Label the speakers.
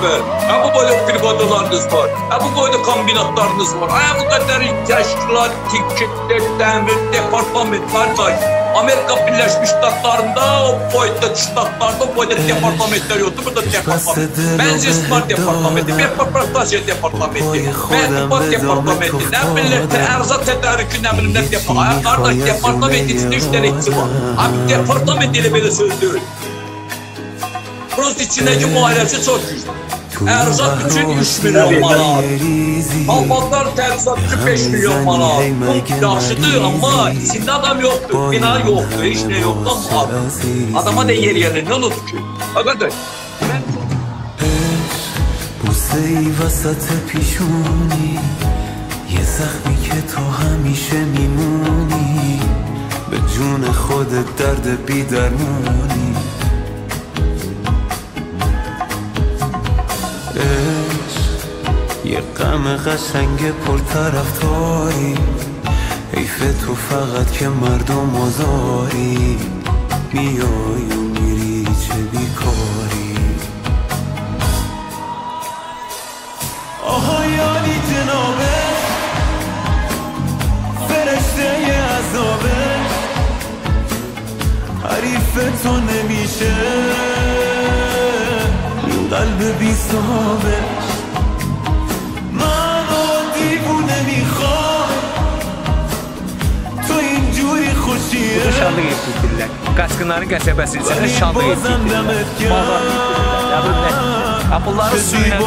Speaker 1: beraber. Bu boyda briqadalarınız var. Bu boyda kombinatlarınız var. Bu qədər təşkilat, tiketlər, təmir, departamentlar var. Amerika Birləşmiş Ştatlarında, o boyda ştatlarda o boyda departamentlər yoxdur. Burada departament. Benzin departamenti, Metropolitasiya departamenti, Mətbuat departamenti, nə bilir, ərzaq tədarükü, nə bilir, nə departamenti. Qardaş, departament içində 3 dənə işçi var. Departament elə belə söz deyil. Burası içindəki müalicəsi çox güclü. Ərzaq üçün 3 milyon manat. Palmatlar tərzaq üçün 5 milyon manat. Bu yaxşıdır, amma içində adam yoxdur, bina yoxdur, heç nə yoxdur. Adama da yer gelir, nə olur ki? Arkadaş, mən çok...
Speaker 2: بوسه ای وسط پیشونی یه زخمی که تو همیشه میمونی به جون خودت درد بی درمونی یه غم قشنگ پرطرفداری حیف تو فقط که مردم آزاری میای و میری چه بیکاری آهایانی جنابش فرشته عذابش حریف تو نمیشه این قلب بی صاحبش منو دیوونه میخوای تو اینجوری خوشیه
Speaker 3: Bu şanlı yetişdirdiler. Qaçqınların qəsəbəsi içində şanlı yetişdirdiler. Mağar yetişdirdiler. Bunları suyla...